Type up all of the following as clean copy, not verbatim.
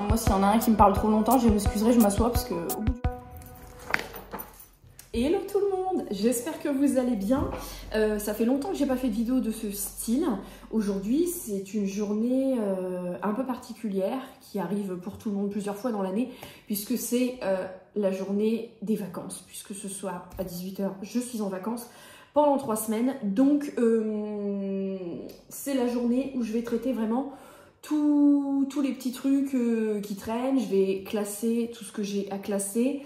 moi, s'il y en a un qui me parle trop longtemps, je m'excuserai, je m'assois parce que... Hello tout le monde, j'espère que vous allez bien. Ça fait longtemps que j'ai pas fait de vidéo de ce style. Aujourd'hui, c'est une journée un peu particulière qui arrive pour tout le monde plusieurs fois dans l'année, puisque c'est la journée des vacances. Puisque ce soir à 18 h, je suis en vacances pendant 3 semaines. Donc, c'est la journée où je vais traiter vraiment tous les petits trucs qui traînent. Je vais classer tout ce que j'ai à classer.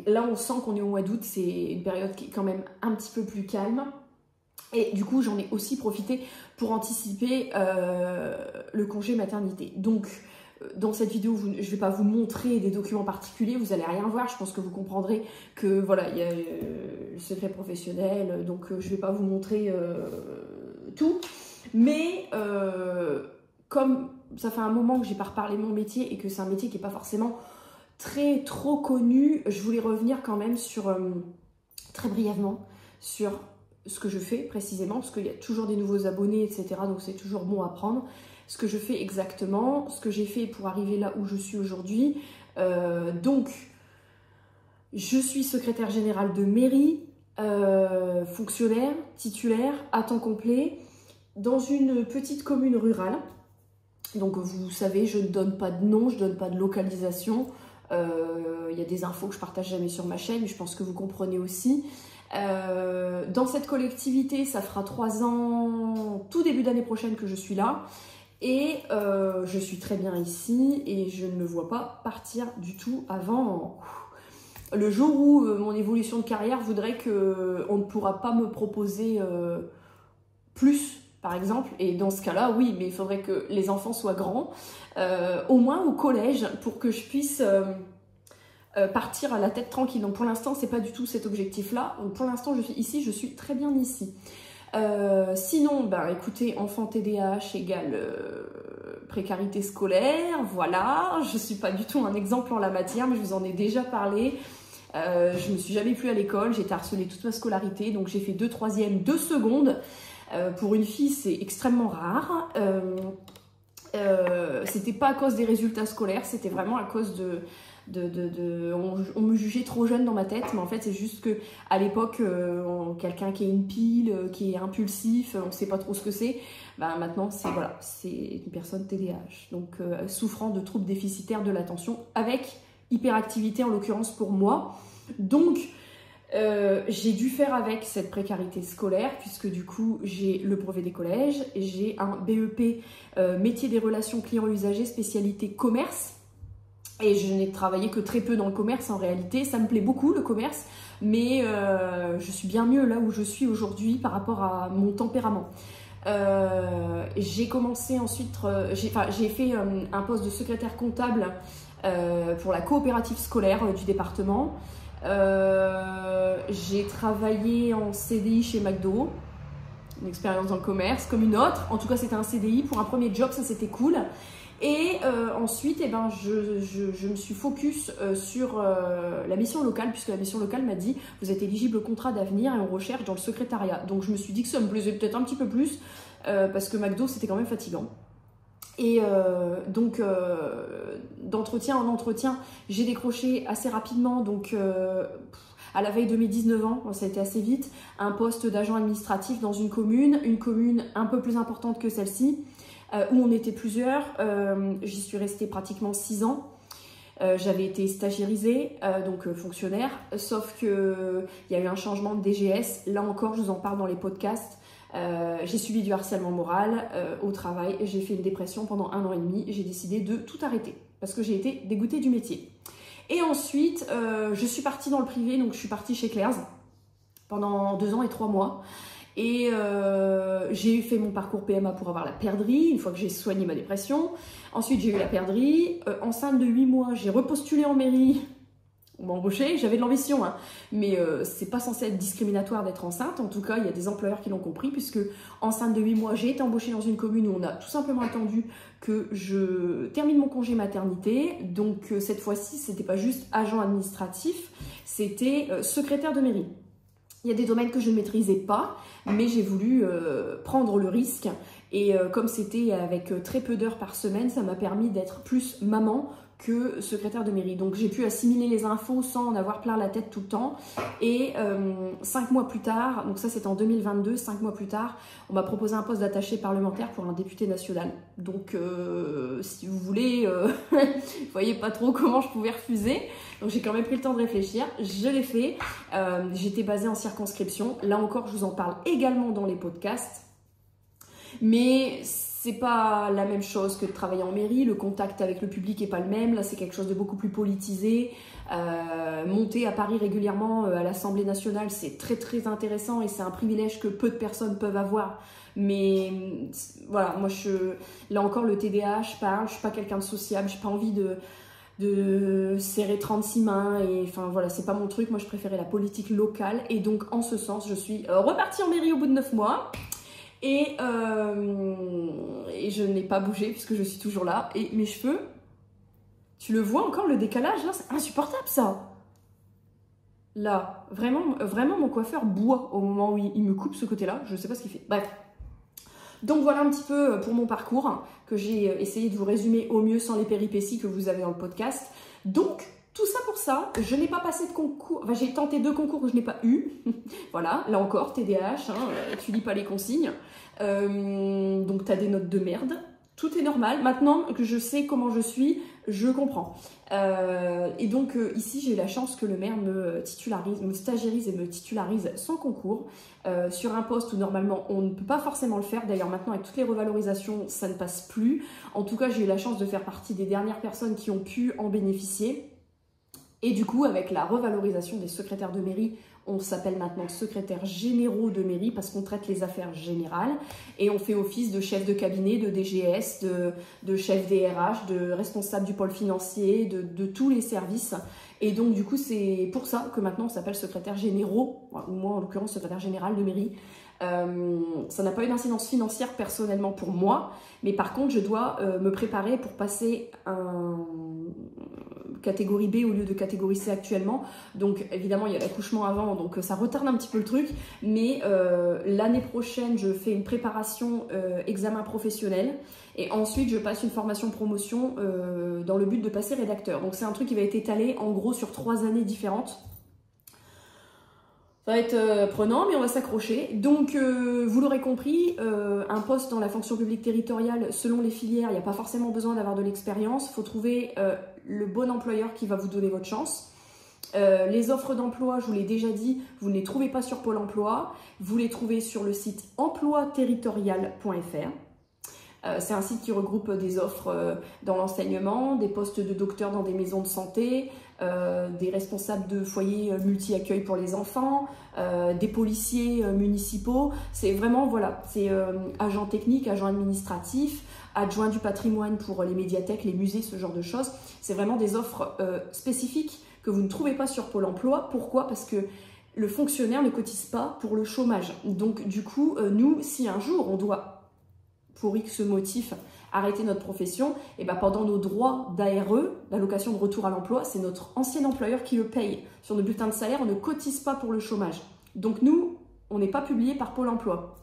Là on sent qu'on est au mois d'août, c'est une période qui est quand même un petit peu plus calme et du coup j'en ai aussi profité pour anticiper le congé maternité. Donc dans cette vidéo je ne vais pas vous montrer des documents particuliers, vous allez rien voir, je pense que vous comprendrez que voilà, il y a le secret professionnel, donc je ne vais pas vous montrer tout, mais comme ça fait un moment que j'ai pas reparlé de mon métier et que c'est un métier qui n'est pas forcément trop connu, je voulais revenir quand même sur, très brièvement, sur ce que je fais précisément, parce qu'il y a toujours des nouveaux abonnés, etc. Donc c'est toujours bon à prendre. Ce que je fais exactement, ce que j'ai fait pour arriver là où je suis aujourd'hui. Donc, je suis secrétaire générale de mairie, fonctionnaire, titulaire, à temps complet, dans une petite commune rurale. Donc vous savez, je ne donne pas de nom, je ne donne pas de localisation. Il y a des infos que je partage jamais sur ma chaîne, mais je pense que vous comprenez aussi. Dans cette collectivité, ça fera 3 ans, tout début d'année prochaine que je suis là. Et je suis très bien ici et je ne me vois pas partir du tout avant le jour où mon évolution de carrière voudrait qu'on ne pourra pas me proposer plus. Par exemple, et dans ce cas-là, oui, mais il faudrait que les enfants soient grands, au moins au collège, pour que je puisse partir à la tête tranquille. Donc pour l'instant, c'est pas du tout cet objectif-là. Donc pour l'instant, je suis ici, je suis très bien ici. Sinon, ben écoutez, enfant TDAH égale précarité scolaire, voilà. Je suis pas du tout un exemple en la matière, mais je vous en ai déjà parlé. Je me suis jamais plu à l'école, j'ai été harcelée toute ma scolarité, donc j'ai fait 2 troisièmes, 2 secondes. Pour une fille, c'est extrêmement rare. C'était pas à cause des résultats scolaires, c'était vraiment à cause on me jugeait trop jeune dans ma tête, mais en fait c'est juste que à l'époque, quelqu'un qui est une pile, qui est impulsif, on sait pas trop ce que c'est. Ben, maintenant c'est voilà, c'est une personne TDAH, donc souffrant de troubles déficitaires de l'attention avec hyperactivité en l'occurrence pour moi. Donc j'ai dû faire avec cette précarité scolaire puisque du coup j'ai le brevet des collèges, j'ai un BEP métier des relations clients-usagers spécialité commerce et je n'ai travaillé que très peu dans le commerce en réalité. Ça me plaît beaucoup le commerce, mais je suis bien mieux là où je suis aujourd'hui par rapport à mon tempérament. J'ai commencé ensuite, j'ai fait un poste de secrétaire comptable pour la coopérative scolaire du département. J'ai travaillé en CDI chez McDo, une expérience dans le commerce comme une autre, en tout cas c'était un CDI pour un premier job, ça c'était cool. Et ensuite eh ben, je me suis focus sur la mission locale, puisque la mission locale m'a dit vous êtes éligible au contrat d'avenir et on recherche dans le secrétariat. Donc je me suis dit que ça me plaisait peut-être un petit peu plus parce que McDo c'était quand même fatigant. Et donc, d'entretien en entretien, j'ai décroché assez rapidement, donc à la veille de mes 19 ans, ça a été assez vite, un poste d'agent administratif dans une commune un peu plus importante que celle-ci, où on était plusieurs. J'y suis restée pratiquement 6 ans. J'avais été stagiairisée, donc fonctionnaire, sauf qu'il y a eu un changement de DGS. Là encore, je vous en parle dans les podcasts. J'ai subi du harcèlement moral au travail, j'ai fait une dépression pendant 1 an et demi, j'ai décidé de tout arrêter parce que j'ai été dégoûtée du métier. Et ensuite, je suis partie dans le privé, donc je suis partie chez Claire's pendant 2 ans et 3 mois. Et j'ai fait mon parcours PMA pour avoir la perdrix, une fois que j'ai soigné ma dépression. Ensuite, j'ai eu la perdrix. Enceinte de 8 mois, j'ai repostulé en mairie. On m'a embauchée, j'avais de l'ambition, hein. Mais c'est pas censé être discriminatoire d'être enceinte. En tout cas, il y a des employeurs qui l'ont compris, puisque enceinte de 8 mois, j'ai été embauchée dans une commune où on a tout simplement attendu que je termine mon congé maternité. Donc cette fois-ci, c'était pas juste agent administratif, c'était secrétaire de mairie. Il y a des domaines que je ne maîtrisais pas, mais j'ai voulu prendre le risque. Et comme c'était avec très peu d'heures par semaine, ça m'a permis d'être plus maman que secrétaire de mairie. Donc j'ai pu assimiler les infos sans en avoir plein la tête tout le temps. Et 5 mois plus tard, donc ça c'était en 2022, 5 mois plus tard, on m'a proposé un poste d'attaché parlementaire pour un député national. Donc si vous voulez, vous voyez pas trop comment je pouvais refuser. Donc j'ai quand même pris le temps de réfléchir, je l'ai fait. J'étais basée en circonscription. Là encore, je vous en parle également dans les podcasts. Mais c'est pas la même chose que de travailler en mairie, le contact avec le public est pas le même, là c'est quelque chose de beaucoup plus politisé. Monter à Paris régulièrement à l'Assemblée nationale, c'est très très intéressant et c'est un privilège que peu de personnes peuvent avoir. Mais voilà, moi là encore le TDAH, je parle, je suis pas quelqu'un de sociable, j'ai pas envie de serrer 36 mains et enfin voilà, c'est pas mon truc, moi je préférais la politique locale et donc en ce sens je suis repartie en mairie au bout de 9 mois. Et je n'ai pas bougé puisque je suis toujours là. Et mes cheveux, tu le vois encore le décalage là, c'est insupportable ça. Là, vraiment mon coiffeur boit au moment où il me coupe ce côté-là. Je ne sais pas ce qu'il fait. Bref. Donc voilà un petit peu pour mon parcours que j'ai essayé de vous résumer au mieux sans les péripéties que vous avez dans le podcast. Donc tout ça pour ça, je n'ai pas passé de concours, enfin j'ai tenté 2 concours que je n'ai pas eu. Voilà, là encore, TDAH, tu lis pas les consignes. Donc tu as des notes de merde. Tout est normal. Maintenant que je sais comment je suis, je comprends. Et donc ici, j'ai eu la chance que le maire me stagiairise et me titularise sans concours sur un poste où normalement on ne peut pas forcément le faire. D'ailleurs maintenant avec toutes les revalorisations, ça ne passe plus. En tout cas, j'ai eu la chance de faire partie des dernières personnes qui ont pu en bénéficier. Et du coup, avec la revalorisation des secrétaires de mairie, on s'appelle maintenant secrétaires généraux de mairie parce qu'on traite les affaires générales et on fait office de chef de cabinet, de DGS, de chef DRH, de responsable du pôle financier, de tous les services. Et donc du coup, c'est pour ça que maintenant on s'appelle secrétaire généraux, ou moi en l'occurrence secrétaire général de mairie. Ça n'a pas eu d'incidence financière personnellement pour moi, mais par contre je dois me préparer pour passer un catégorie B au lieu de catégorie C actuellement. Donc évidemment il y a l'accouchement avant, donc ça retarde un petit peu le truc, mais l'année prochaine je fais une préparation examen professionnel et ensuite je passe une formation promotion dans le but de passer rédacteur. Donc c'est un truc qui va être étalé en gros sur 3 années différentes. Ça va être prenant, mais on va s'accrocher. Donc, vous l'aurez compris, un poste dans la fonction publique territoriale, selon les filières, il n'y a pas forcément besoin d'avoir de l'expérience. Il faut trouver le bon employeur qui va vous donner votre chance. Les offres d'emploi, je vous l'ai déjà dit, vous ne les trouvez pas sur Pôle emploi. Vous les trouvez sur le site emploiterritorial.fr. C'est un site qui regroupe des offres dans l'enseignement, des postes de docteurs dans des maisons de santé, des responsables de foyers multi-accueil pour les enfants, des policiers municipaux. C'est vraiment, voilà, c'est agent technique, agent administratif, adjoint du patrimoine pour les médiathèques, les musées, ce genre de choses. C'est vraiment des offres spécifiques que vous ne trouvez pas sur Pôle emploi. Pourquoi? Parce que le fonctionnaire ne cotise pas pour le chômage. Donc du coup, nous, si un jour on doit, pour X motif, arrêter notre profession, et ben pendant nos droits d'ARE, l'allocation de retour à l'emploi, c'est notre ancien employeur qui le paye. Sur nos bulletins de salaire, on ne cotise pas pour le chômage. Donc nous, on n'est pas publié par Pôle emploi.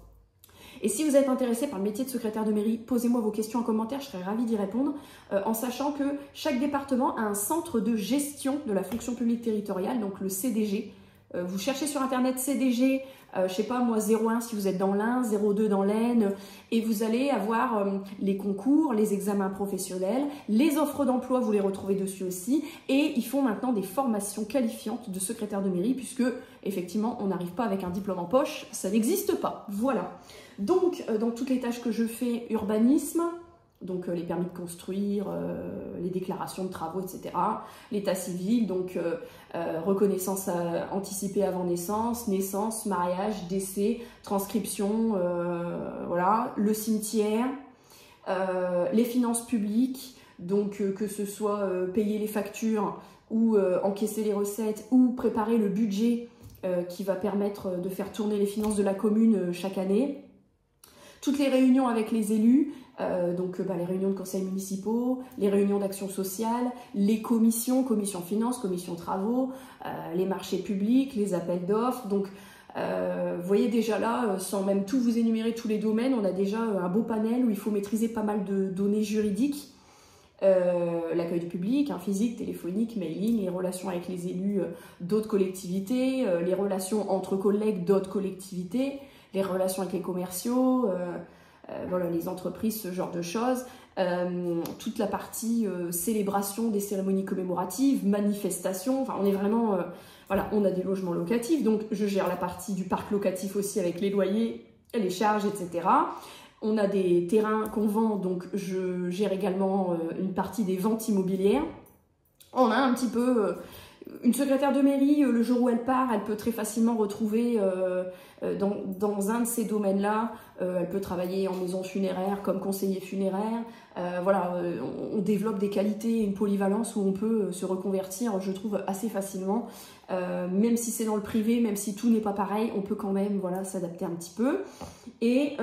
Et si vous êtes intéressé par le métier de secrétaire de mairie, posez-moi vos questions en commentaire, je serai ravie d'y répondre, en sachant que chaque département a un centre de gestion de la fonction publique territoriale, donc le CDG. Vous cherchez sur internet CDG, je sais pas moi 01 si vous êtes dans l'Ain, 02 dans l'Aisne, et vous allez avoir les concours, les examens professionnels, les offres d'emploi, vous les retrouvez dessus aussi, et ils font maintenant des formations qualifiantes de secrétaire de mairie, puisque effectivement on n'arrive pas avec un diplôme en poche, ça n'existe pas, voilà. Donc dans toutes les tâches que je fais, urbanisme, donc les permis de construire, les déclarations de travaux, etc. L'état civil, donc reconnaissance anticipée avant naissance, naissance, mariage, décès, transcription, voilà, le cimetière, les finances publiques, donc que ce soit payer les factures ou encaisser les recettes ou préparer le budget qui va permettre de faire tourner les finances de la commune chaque année. Toutes les réunions avec les élus, les réunions de conseils municipaux, les réunions d'action sociale, les commissions finances, commission travaux, les marchés publics, les appels d'offres. Donc Vous voyez déjà là, sans même tout vous énumérer tous les domaines, on a déjà un beau panel où il faut maîtriser pas mal de données juridiques. L'accueil du public, physique, téléphonique, mailing, les relations avec les élus d'autres collectivités, les relations entre collègues d'autres collectivités, les relations avec les commerciaux, voilà, les entreprises, ce genre de choses. Toute la partie célébration des cérémonies commémoratives, manifestations, enfin on est vraiment... voilà, on a des logements locatifs, donc je gère la partie du parc locatif aussi avec les loyers, les charges, etc. On a des terrains qu'on vend, donc je gère également une partie des ventes immobilières. On a un petit peu une secrétaire de mairie, le jour où elle part, elle peut très facilement retrouver dans un de ces domaines-là. Elle peut travailler en maison funéraire comme conseiller funéraire. Voilà, on développe des qualités et une polyvalence où on peut se reconvertir, je trouve, assez facilement. Même si c'est dans le privé, même si tout n'est pas pareil, on peut quand même voilà, s'adapter un petit peu. Et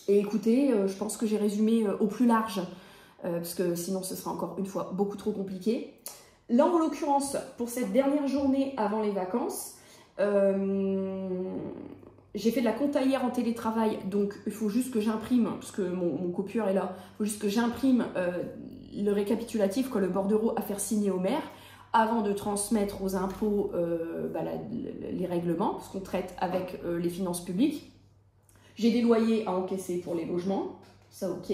écoutez, je pense que j'ai résumé au plus large, parce que sinon ce sera encore une fois beaucoup trop compliqué. Là, en l'occurrence, pour cette dernière journée avant les vacances, j'ai fait de la compta hier en télétravail, donc il faut juste que j'imprime, parce que mon copieur est là, il faut juste que j'imprime le récapitulatif, le bordereau à faire signer au maire, avant de transmettre aux impôts les règlements, parce qu'on traite avec les finances publiques. J'ai des loyers à encaisser pour les logements, ça ok.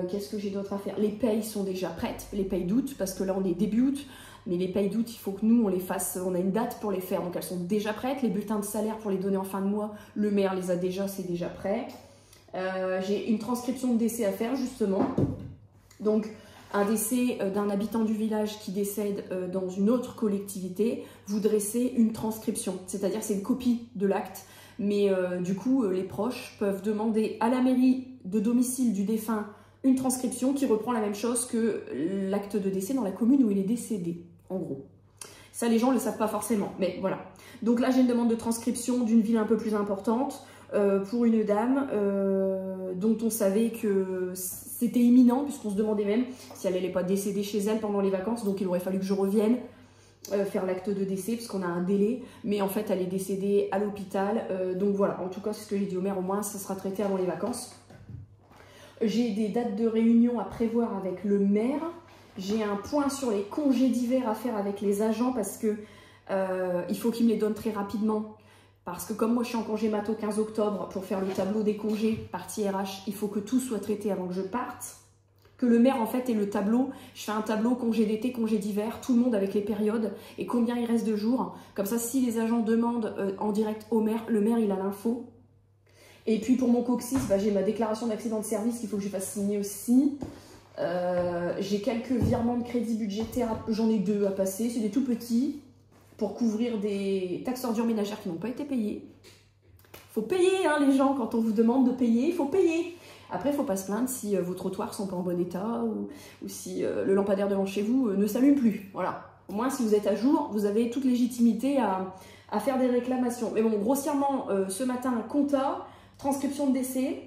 Qu'est-ce que j'ai d'autre à faire? Les payes sont déjà prêtes, les payes d'août, parce que là on est début août, mais les payes d'août, il faut que nous on les fasse, on a une date pour les faire, donc elles sont déjà prêtes. Les bulletins de salaire pour les donner en fin de mois, le maire les a déjà, c'est déjà prêt. J'ai une transcription de décès à faire justement, donc un décès d'un habitant du village qui décède dans une autre collectivité, vous dressez une transcription, c'est-à-dire c'est une copie de l'acte. Mais du coup, les proches peuvent demander à la mairie de domicile du défunt une transcription qui reprend la même chose que l'acte de décès dans la commune où il est décédé, en gros. Ça, les gens ne le savent pas forcément, mais voilà. Donc là, j'ai une demande de transcription d'une ville un peu plus importante pour une dame dont on savait que c'était imminent, puisqu'on se demandait même si elle n'allait pas décéder chez elle pendant les vacances, donc il aurait fallu que je revienne faire l'acte de décès parce qu'on a un délai, mais en fait elle est décédée à l'hôpital, donc voilà, en tout cas c'est ce que j'ai dit au maire, au moins ça sera traité avant les vacances. J'ai des dates de réunion à prévoir avec le maire, j'ai un point sur les congés d'hiver à faire avec les agents parce que il faut qu'ils me les donnent très rapidement, parce que comme moi je suis en congé mat au 15 octobre pour faire le tableau des congés partie RH, il faut que tout soit traité avant que je parte. Que le maire en fait ait le tableau, je fais un tableau congé d'été, congé d'hiver, tout le monde avec les périodes et combien il reste de jours. Comme ça, si les agents demandent en direct au maire, le maire il a l'info. Et puis pour mon coccyx, j'ai ma déclaration d'accident de service qu'il faut que je fasse signer aussi. J'ai quelques virements de crédit budgétaire, j'en ai 2 à passer, c'est des tout petits pour couvrir des taxes ordures ménagères qui n'ont pas été payées. Il faut payer les gens, quand on vous demande de payer, il faut payer. Après, il ne faut pas se plaindre si vos trottoirs ne sont pas en bon état ou si le lampadaire devant chez vous ne s'allume plus. Voilà. Au moins, si vous êtes à jour, vous avez toute légitimité à faire des réclamations. Mais bon, grossièrement, ce matin, compta, transcription de décès,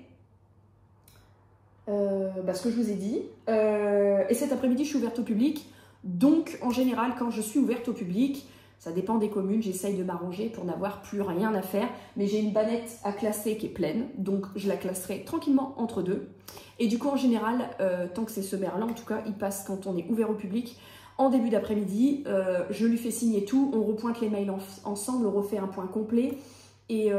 ce que je vous ai dit. Et cet après-midi, je suis ouverte au public. Donc, en général, quand je suis ouverte au public, ça dépend des communes, j'essaye de m'arranger pour n'avoir plus rien à faire. Mais j'ai une bannette à classer qui est pleine, donc je la classerai tranquillement entre deux. Et du coup, en général, tant que c'est ce maire-là, en tout cas, il passe quand on est ouvert au public. En début d'après-midi, je lui fais signer tout, on repointe les mails ensemble, on refait un point complet. Et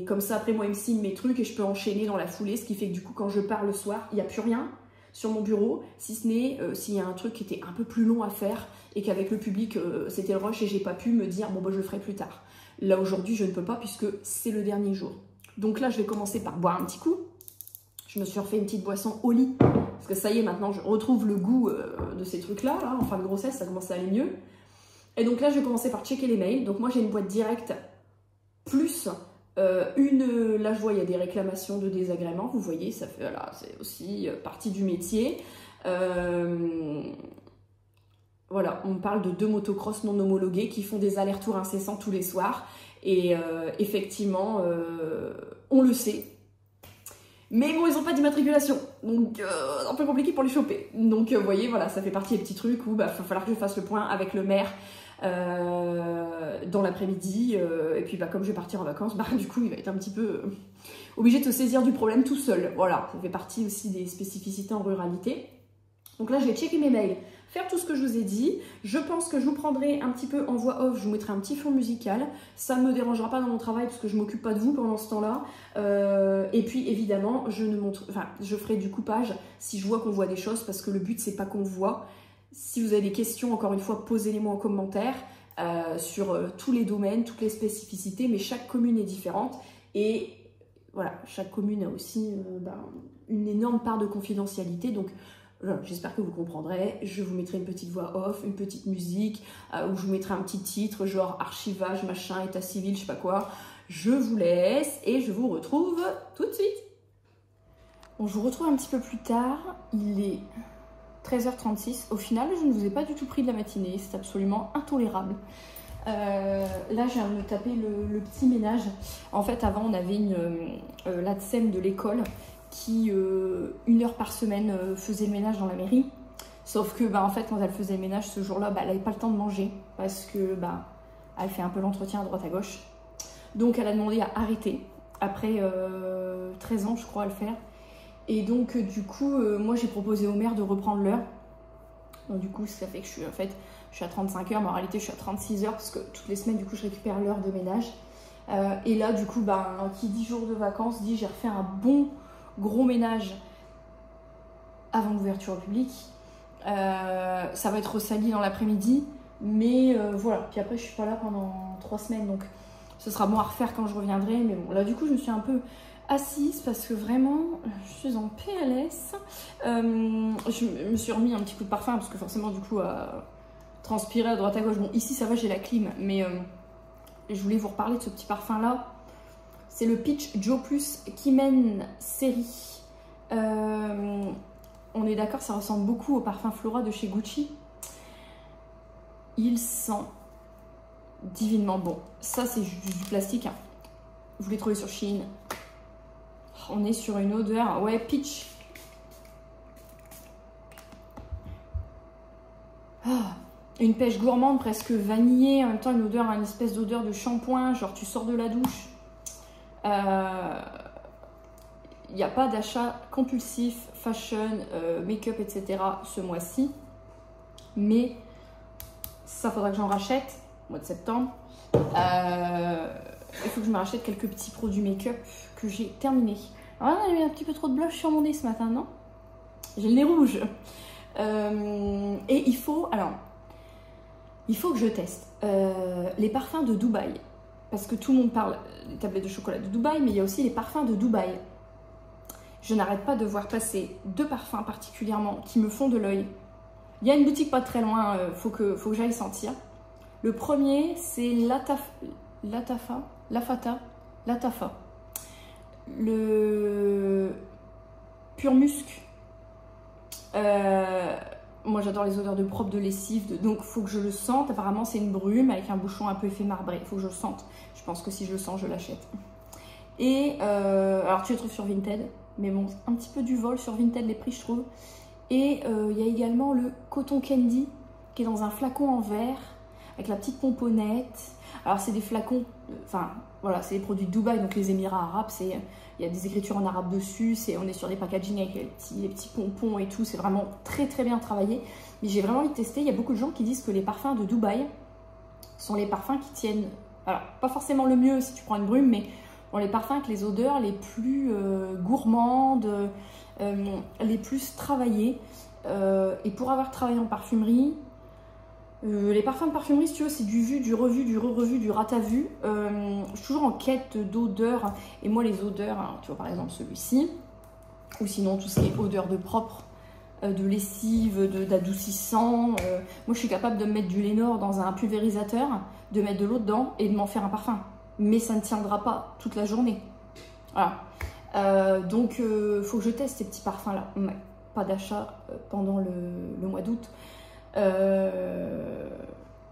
comme ça, après moi, il me signe mes trucs et je peux enchaîner dans la foulée. Ce qui fait que du coup, quand je pars le soir, il n'y a plus rien sur mon bureau, si ce n'est s'il y a un truc qui était un peu plus long à faire et qu'avec le public c'était le rush et j'ai pas pu me dire bon je le ferai plus tard. Là aujourd'hui je ne peux pas puisque c'est le dernier jour. Donc là je vais commencer par boire un petit coup. Je me suis refait une petite boisson au lit parce que ça y est, maintenant je retrouve le goût de ces trucs là, en fin de grossesse ça commence à aller mieux. Et donc là je vais commencer par checker les mails. Donc moi j'ai une boîte directe plus là je vois il y a des réclamations de désagréments, vous voyez, ça fait, voilà, c'est aussi partie du métier. Voilà, on parle de 2 motocross non homologués qui font des allers-retours incessants tous les soirs et effectivement on le sait, mais bon ils n'ont pas d'immatriculation, donc un peu compliqué pour les choper. Donc vous voyez, voilà, ça fait partie des petits trucs où va falloir que je fasse le point avec le maire dans l'après-midi. Et puis comme je vais partir en vacances, du coup il va être un petit peu obligé de se saisir du problème tout seul. Voilà, ça fait partie aussi des spécificités en ruralité. Donc là je vais checker mes mails, faire tout ce que je vous ai dit. Je pense que je vous prendrai un petit peu en voix off, je vous mettrai un petit fond musical. Ça ne me dérangera pas dans mon travail parce que je ne m'occupe pas de vous pendant ce temps-là. Et puis évidemment, je ferai du coupage si je vois qu'on voit des choses parce que le but c'est pas qu'on voit. Si vous avez des questions, encore une fois, posez-les-moi en commentaire sur tous les domaines, toutes les spécificités, mais chaque commune est différente. Et voilà, chaque commune a aussi une énorme part de confidentialité. Donc, j'espère que vous comprendrez. Je vous mettrai une petite voix off, une petite musique, où je vous mettrai un petit titre, genre archivage, machin, état civil, je sais pas quoi. Je vous laisse et je vous retrouve tout de suite. Bon, je vous retrouve un petit peu plus tard. Il est 13h36. Au final, je ne vous ai pas du tout pris de la matinée. C'est absolument intolérable. Là, je viens de me taper le petit ménage. En fait, avant, on avait l'ATSEM de l'école qui, 1 heure par semaine, faisait le ménage dans la mairie. Sauf que, en fait, quand elle faisait le ménage ce jour-là, elle n'avait pas le temps de manger parce que, elle fait un peu l'entretien à droite à gauche. Donc, elle a demandé à arrêter après 13 ans, je crois, à le faire. Et donc, du coup, moi, j'ai proposé au maire de reprendre l'heure. Donc, du coup, ça fait que je suis à 35 heures, mais en réalité, je suis à 36 heures parce que toutes les semaines, du coup, je récupère l'heure de ménage. Et là, du coup, qui dit jour de vacances, dit j'ai refait un bon gros ménage avant l'ouverture publique. Ça va être ressali dans l'après-midi, mais voilà. Puis après, je suis pas là pendant 3 semaines, donc ce sera bon à refaire quand je reviendrai. Mais bon, là, du coup, je me suis un peu assise parce que vraiment, je suis en PLS. Je me suis remis un petit coup de parfum parce que forcément, du coup, transpirer à droite à gauche. Bon, ici, ça va, j'ai la clim, mais je voulais vous reparler de ce petit parfum-là. C'est le Peach Joe Plus Kimen série. On est d'accord, ça ressemble beaucoup au parfum Flora de chez Gucci. Il sent divinement bon. Ça, c'est du plastique. Hein. Vous les trouvez sur Shein. On est sur une odeur, ouais, peach. Une pêche gourmande, presque vanillée. En même temps, une espèce d'odeur de shampoing. Genre, tu sors de la douche. Il n'y a pas d'achat compulsif, fashion, make-up, etc. ce mois-ci. Mais ça, faudra que j'en rachète au mois de septembre. Il faut que je me rachète quelques petits produits make-up que j'ai terminés. Alors là, j'ai mis un petit peu trop de blush sur mon nez ce matin, non? J'ai le nez rouge. Et il faut que je teste les parfums de Dubaï. Parce que tout le monde parle des tablettes de chocolat de Dubaï, mais il y a aussi les parfums de Dubaï. Je n'arrête pas de voir passer 2 parfums particulièrement qui me font de l'œil. Il y a une boutique pas très loin, faut que j'aille sentir. Le premier, c'est Latafa. Le Pur Musc. Moi, j'adore les odeurs de propre, de lessive, donc il faut que je le sente. Apparemment, c'est une brume avec un bouchon un peu effet marbré. Il faut que je le sente. Je pense que si je le sens, je l'achète. Et alors, tu le trouves sur Vinted, mais bon, un petit peu du vol sur Vinted, les prix, je trouve. Et il y a également le Cotton Candy qui est dans un flacon en verre avec la petite pomponnette. Alors, c'est des flacons, voilà, c'est des produits de Dubaï, donc les Émirats arabes, il y a des écritures en arabe dessus, on est sur des packaging avec les petits pompons et tout, c'est vraiment très très bien travaillé. Mais j'ai vraiment envie de tester. Il y a beaucoup de gens qui disent que les parfums de Dubaï sont les parfums qui tiennent, alors pas forcément le mieux si tu prends une brume, mais bon, les parfums avec les odeurs les plus gourmandes, les plus travaillées. Et pour avoir travaillé en parfumerie, les parfums de parfumerie, si tu veux, c'est du vu, du revu, du re-revu, du rat-à-vu. Je suis toujours en quête d'odeurs. Et moi, les odeurs, hein, tu vois, par exemple celui-ci, ou sinon tout ce qui est odeur de propre, de lessive, d'adoucissant. Moi, je suis capable de mettre du Lénore dans un pulvérisateur, de mettre de l'eau dedans et de m'en faire un parfum. Mais ça ne tiendra pas toute la journée. Voilà. Donc, faut que je teste ces petits parfums-là. Pas d'achat pendant le mois d'août.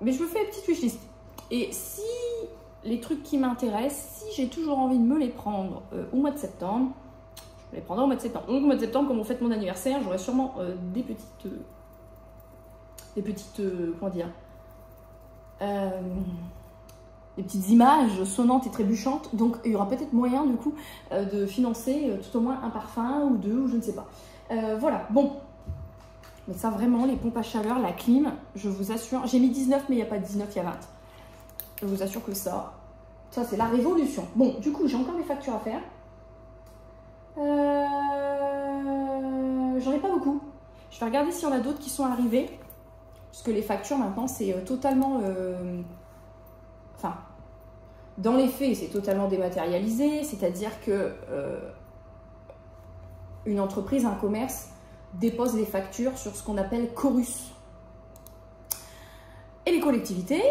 Mais je me fais une petite wishlist. Et si les trucs qui m'intéressent, si j'ai toujours envie de me les prendre au mois de septembre, je me les prendrai au mois de septembre. Donc au mois de septembre, comme on fête mon anniversaire, j'aurai sûrement des petites comment dire, des petites images sonnantes et trébuchantes. Donc il y aura peut-être moyen du coup de financer tout au moins un parfum ou deux, ou je ne sais pas. Voilà, bon. Mais ça vraiment, les pompes à chaleur, la clim, je vous assure. J'ai mis 19, mais il n'y a pas 19, il y a 20. Je vous assure que ça c'est la révolution. Bon, du coup, j'ai encore des factures à faire. J'en ai pas beaucoup. Je vais regarder s'il y en a d'autres qui sont arrivés. Parce que les factures, maintenant, c'est totalement... Enfin, dans les faits, c'est totalement dématérialisé. C'est-à-dire que une entreprise, un commerce, dépose les factures sur ce qu'on appelle Chorus. Et les collectivités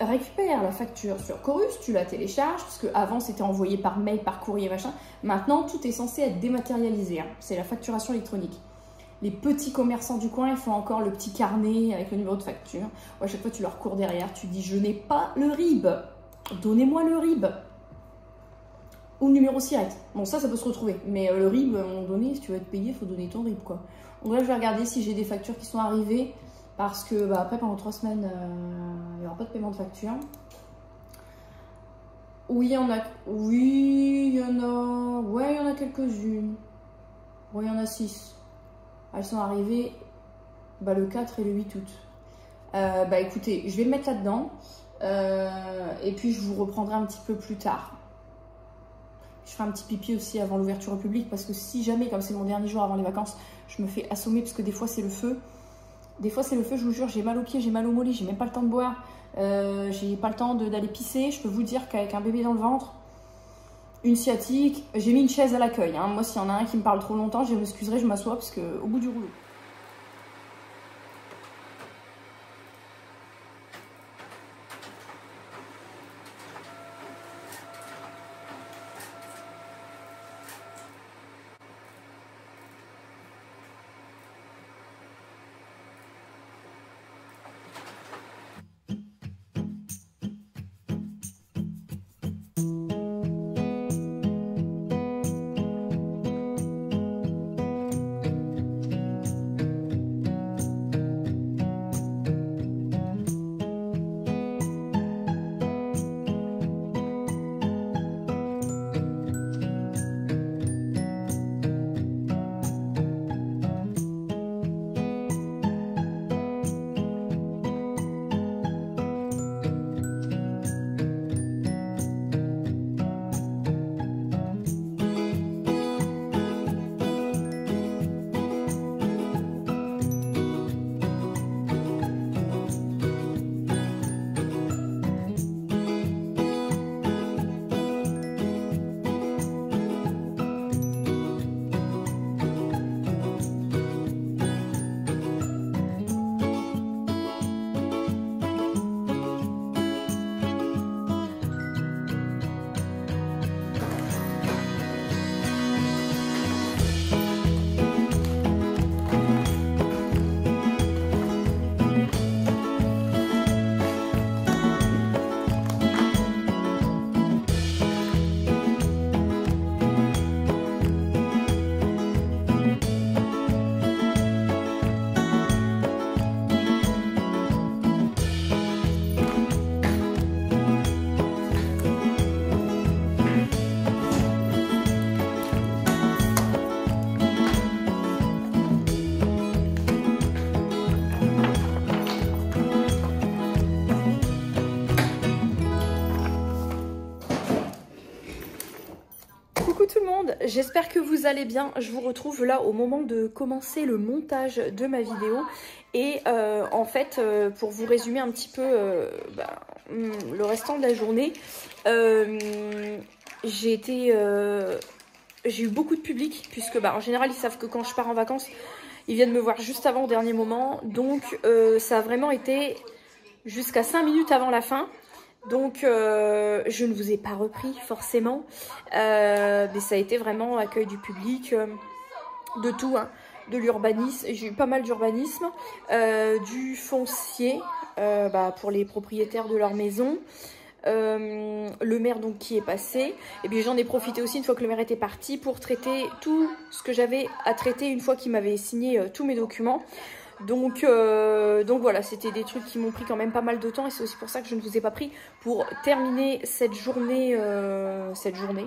récupèrent la facture sur Chorus, tu la télécharges, parce qu'avant c'était envoyé par mail, par courrier, machin. Maintenant, tout est censé être dématérialisé. Hein. C'est la facturation électronique. Les petits commerçants du coin, ils font encore le petit carnet avec le numéro de facture. À chaque fois, tu leur cours derrière, tu dis « Je n'ai pas le RIB. Donnez-moi le RIB. » Ou le numéro SIRET. Bon, ça peut se retrouver. Mais le RIB, à un moment donné, si tu veux être payé, il faut donner ton RIB, quoi. Donc là, je vais regarder si j'ai des factures qui sont arrivées. Parce que après, pendant 3 semaines, il n'y aura pas de paiement de facture. Oui, il y en a. Oui, il y en a. Ouais, il y en a quelques-unes. Ouais, il y en a 6. Elles sont arrivées le 4 et le 8 août. Écoutez, je vais me mettre là-dedans. Et puis, je vous reprendrai un petit peu plus tard. Je ferai un petit pipi aussi avant l'ouverture au public. Parce que si jamais, comme c'est mon dernier jour avant les vacances, je me fais assommer parce que des fois, c'est le feu. Des fois, c'est le feu, je vous jure, j'ai mal aux pieds, j'ai mal aux mollets, j'ai même pas le temps de boire. J'ai pas le temps d'aller pisser. Je peux vous dire qu'avec un bébé dans le ventre, une sciatique, j'ai mis une chaise à l'accueil. Hein. Moi, s'il y en a un qui me parle trop longtemps, je m'excuserai, je m'assois parce qu'au bout du rouleau. J'espère que vous allez bien. Je vous retrouve là au moment de commencer le montage de ma vidéo. Et en fait, pour vous résumer un petit peu le restant de la journée, j'ai eu beaucoup de public. Puisque en général, ils savent que quand je pars en vacances, ils viennent me voir juste avant, au dernier moment. Donc ça a vraiment été jusqu'à 5 minutes avant la fin. Donc je ne vous ai pas repris forcément, mais ça a été vraiment accueil du public, de tout, hein, de l'urbanisme, j'ai eu pas mal d'urbanisme, du foncier pour les propriétaires de leur maison, le maire donc qui est passé, et puis j'en ai profité aussi une fois que le maire était parti pour traiter tout ce que j'avais à traiter une fois qu'il m'avait signé tous mes documents. Donc voilà, c'était des trucs qui m'ont pris quand même pas mal de temps et c'est aussi pour ça que je ne vous ai pas pris pour terminer cette journée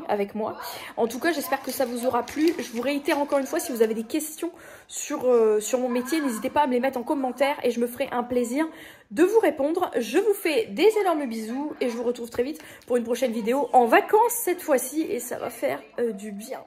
avec moi. En tout cas, j'espère que ça vous aura plu. Je vous réitère encore une fois, si vous avez des questions sur mon métier, n'hésitez pas à me les mettre en commentaire et je me ferai un plaisir de vous répondre. Je vous fais des énormes bisous et je vous retrouve très vite pour une prochaine vidéo en vacances cette fois-ci et ça va faire du bien.